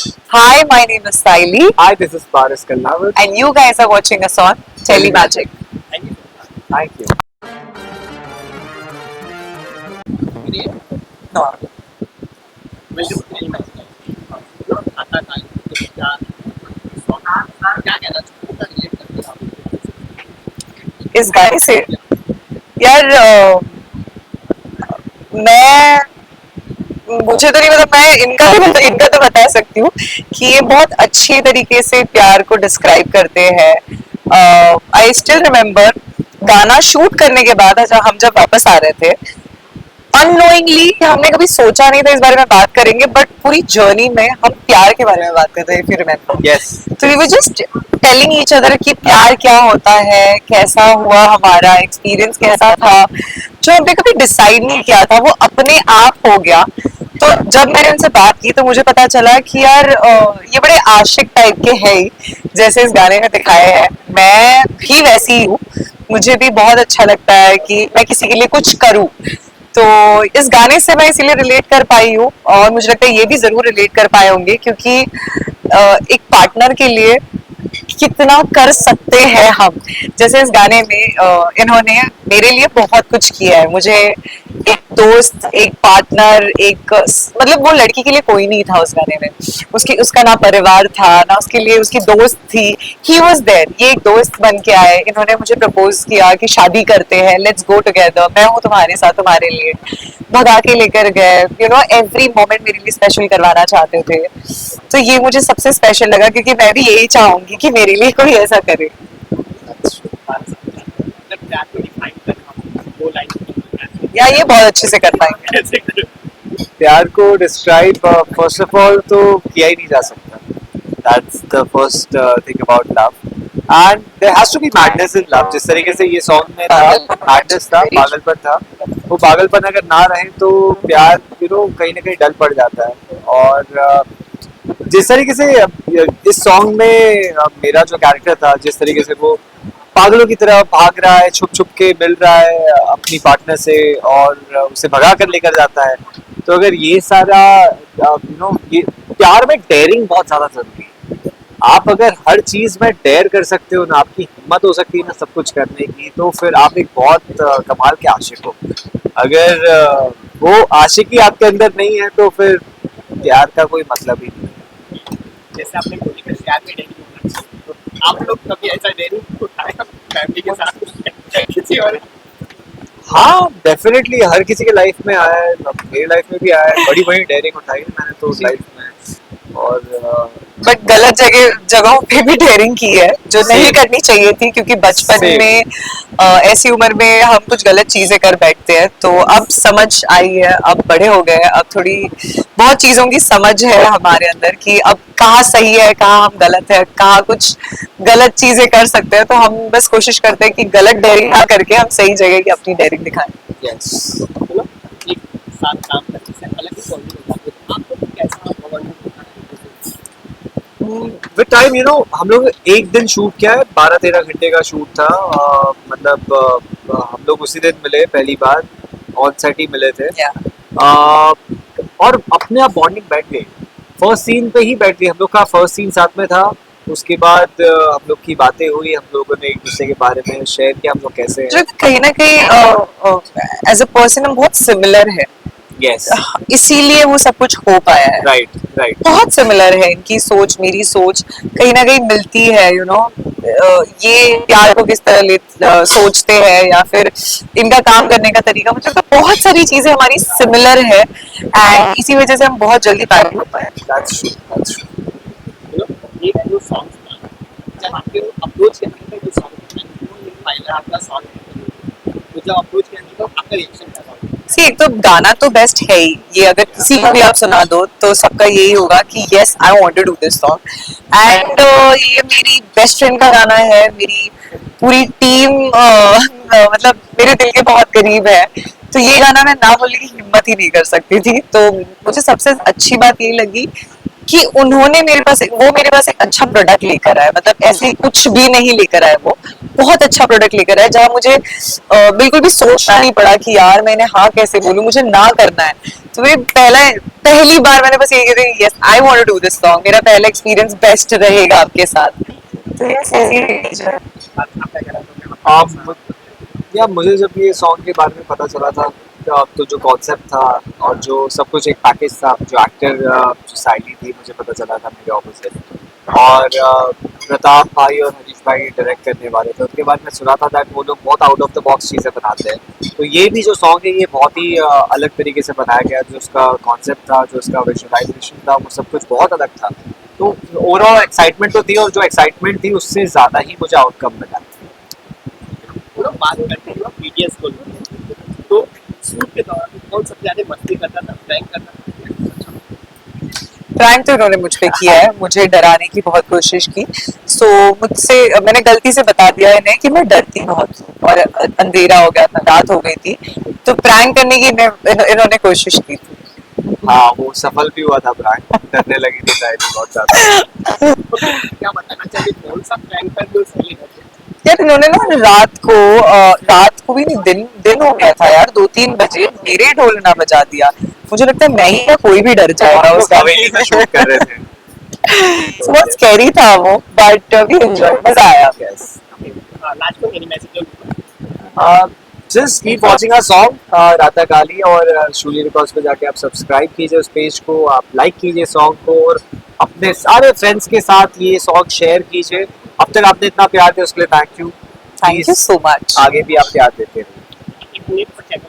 Hi, my name is Saili, Hi, this is Paris Kalnawat. and you guys are watching us on Telemagic. Thank you. No. इस गाने से यार मैं मुझे तो नहीं पता, मैं इनका तो बता सकती हूँ कि ये बहुत अच्छी तरीके से प्यार को डिस्क्राइब करते हैं. आई स्टिल रिमेम्बर गाना शूट करने के बाद हम जब वापस आ रहे थे, अननोइंगली हमने कभी सोचा नहीं था इस बारे में बात करेंगे, बट पूरी जर्नी में हम प्यार के बारे में बात करते हैं. If you remember, Yes. तो we were just telling each other कि प्यार क्या होता है, कैसा हुआ, हमारा एक्सपीरियंस कैसा था, जो हमने कभी डिसाइड नहीं किया था वो अपने आप हो गया. तो जब मैंने उनसे बात की तो मुझे पता चला कि यार ये बड़े आशिक टाइप के हैं ही, जैसे इस गाने में दिखाया है. मैं भी वैसी ही हूँ, मुझे भी बहुत अच्छा लगता है कि मैं किसी के लिए कुछ करूँ. तो इस गाने से मैं इसीलिए रिलेट कर पाई हूँ, और मुझे लगता है ये भी जरूर रिलेट कर पाए होंगे, क्योंकि एक पार्टनर के लिए कितना कर सकते हैं हम. जैसे इस गाने में इन्होंने मेरे लिए बहुत कुछ किया है. मुझे एक दोस्त, एक पार्टनर, एक मतलब वो लड़की के लिए कोई नहीं था उस गाने में. उसका ना परिवार था, ना उसके लिए उसकी दोस्त थी. He was there. ये एक दोस्त बन के आए, इन्होंने मुझे प्रपोज किया कि शादी करते हैं, लेट्स गो टुगेदर, मैं हूँ तुम्हारे साथ, तुम्हारे लिए. भगा के लेकर गए, एवरी मोमेंट मेरे लिए स्पेशल करवाना चाहते थे. तो ये मुझे सबसे स्पेशल लगा, क्योंकि मैं भी यही चाहूंगी कि मेरे लिए कोई ऐसा करे. या ये बहुत अच्छे से कर पाएंगे. प्यार को डिस्क्राइब फर्स्ट ऑफ ऑल तो किया ही नहीं जा सकता. That's the first thing about love. And there has to be madness in love. जिस तरीके से ये सॉन्ग में था, madness था, पागलपन था. वो पागलपन अगर ना रहे तो प्यार कहीं ना कहीं डल पड़ जाता है. और जिस तरीके से इस सॉन्ग में मेरा जो कैरेक्टर था, जिस तरीके से वो पागलों की तरह भाग रहा है, छुप छुप के मिल रहा है अपनी पार्टनर से और उसे भगा कर लेकर जाता है. तो अगर ये सारा ये प्यार में डेयरिंग बहुत ज्यादा जरूरी है. आप अगर हर चीज में डेयर कर सकते हो ना, आपकी हिम्मत हो सकती है ना सब कुछ करने की, तो फिर आप एक बहुत कमाल के आशिक हो. अगर वो आशिकी आपके अंदर नहीं है तो फिर प्यार का कोई मतलब ही नहीं. जैसे आपने बोली कि प्यार में डेयरिंग होना चाहिए, तो आप लोग कभी ऐसा डेयरिंग उठाए फैमिली के साथ किसी और? हाँ, डेफिनेटली हर किसी के लाइफ में आया है. मेरी लाइफ में भी आया है. बड़ी बड़ी डेयरिंग उठाई है मैंने तो लाइफ में. और बट गलत जगहों पे भी डेयरिंग की है, जो नहीं करनी चाहिए थी, क्योंकि बचपन में ऐसी उम्र में हम कुछ गलत चीजें कर बैठते हैं. तो अब समझ आई है, अब बड़े हो गए, अब थोड़ी बहुत चीजों की समझ है हमारे अंदर कि अब कहाँ सही है, कहाँ हम गलत है, कहाँ कुछ गलत चीजें कर सकते हैं. तो हम बस कोशिश करते हैं कि गलत डेयरिंग ना करके हम सही जगह की अपनी डेयरिंग दिखाएं. यस, मतलब एक साथ काम करने से अलग ही क्वालिटी होता है. तो आपको कैसा बॉन्ड होता है? विद टाइम हम लोग एक दिन शूट किया है. 12-13 घंटे का शूट था. मतलब हम लोग उसी दिन मिले पहली बार, ऑन सेट ही मिले थे. और अपने आप बॉन्डिंग बैठ गई. फर्स्ट सीन पे ही बैठ गई. हम लोग का फर्स्ट सीन साथ में था. उसके बाद हम लोग की बातें हुई, हम लोगों ने एक दूसरे के बारे में शेयर किया, हम लोग कैसे जो कहीं ना कहीं एज अ पर्सन हम बहुत सिमिलर है. यस, इसीलिए वो सब कुछ हो पाया है. Right right. बहुत सिमिलर है इनकी सोच, मेरी सोच कहीं ना कहीं मिलती है. ये प्यार को किस तरह सोचते हैं, या फिर इनका काम करने का तरीका, मतलब तो बहुत सारी चीजें हमारी सिमिलर है, एंड इसी वजह से हम बहुत जल्दी प्यार हो पाए. That's true, that's true. एक जो सॉन्ग था, जब आपके अप्रोच करने का जो सॉन्ग था, पहला आपका सॉन्ग है, तो जब अप्रोच करने का आपका रिएक्शन क्या था? एक तो गाना तो बेस्ट है ही. ये अगर किसी को भी आप सुना दो तो सबका यही होगा कि yes, I want to do this song. And ये मेरी बेस्ट फ्रेंड का गाना है. मेरी पूरी टीम मतलब मेरे दिल के बहुत करीब है. तो ये गाना मैं ना बोलने की हिम्मत ही नहीं कर सकती थी. तो मुझे सबसे अच्छी बात यही लगी कि उन्होंने मेरे पास एक अच्छा प्रोडक्ट लेकर आए. मतलब ऐसे कुछ भी नहीं लेकर आए वो बहुत अच्छा प्रोडक्ट लेकर आए जहाँ मुझे बिल्कुल भी सोचना नहीं पड़ा कि यार मैंने हाँ कैसे बोलूं, मुझे ना करना है। तो मेरी पहली बार मैंने बस ये कहा yes I want to do this song, मेरा पहला एक्सपीरियंस बेस्ट रहेगा आपके साथ। तो yes, ऐसी ही है। आप क्या कहना चाहते हैं? या मुझे जब ये सॉन्ग के बारे में पता चला था तो जो कॉन्सेप्ट था और जो सब कुछ एक पैकेज था, जो एक्टर जो साइली थी, मुझे पता चला था मेरे ऑपोजिट, और प्रताप भाई और हरीश भाई डायरेक्ट करने वाले थे। उसके बाद मैं सुना था दैट वो लोग बहुत आउट ऑफ द बॉक्स चीज़ें बनाते हैं। तो ये भी जो सॉन्ग है ये बहुत ही अलग तरीके से बनाया गया, जो उसका कॉन्सेप्ट था, जो उसका विजुअलाइजेशन था, वो सब कुछ बहुत अलग था। तो ओवरऑल एक्साइटमेंट तो थी, और जो एक्साइटमेंट थी उससे ज़्यादा ही मुझे आउटकम मिला। थोड़ा बात करते हैं BTS को लेकर। तो शूट के दौरान कौन सबसे ज्यादा मस्ती करता था, प्रैंक करता था? प्रैंक तो इन्होंने मुझ पे किया है, मुझे डराने की बहुत कोशिश की। सो मुझसे मैंने गलती से बता दिया इन्हें कि मैं डरती बहुत हूँ और अंधेरा हो गया था, रात हो गई थी, तो प्रैंक करने की इन्होंने कोशिश की थी। हाँ, वो सफल भी हुआ था प्रैंक, डरने लगी थी शायद बहुत ज़्यादा। क्या बताना चाहिए, कौन सा प्रैंक कर दो सही है? यार इन्होंने ना रात को भी नहीं, दिन हो गया था यार, 2-3 बजे मेरे ढोल ना बजा दिया। मुझे लगता है मैं ही या कोई भी डर जाएगा हम उस लोग हवेली में शूट कर रहे थे। बहुत स्कैरी था वो, बट वी एंजॉय, मजा आया। Yes. लास्ट को any message Just keep watching our song राता काली, और शूली रिकॉर्ड्स पे जाके आप सब्सक्राइब कीजिए उस पेज को, आप लाइक कीजिए सॉन्ग को, और अपने सारे फ्रेंड्स के साथ ये सॉन्ग शेयर कीजिए। अब तक आपने इतना प्यार दिया उसके लिए thank you. Thank you so much. आगे भी आप प्यार देते रहिए। एक मिनट पर चेक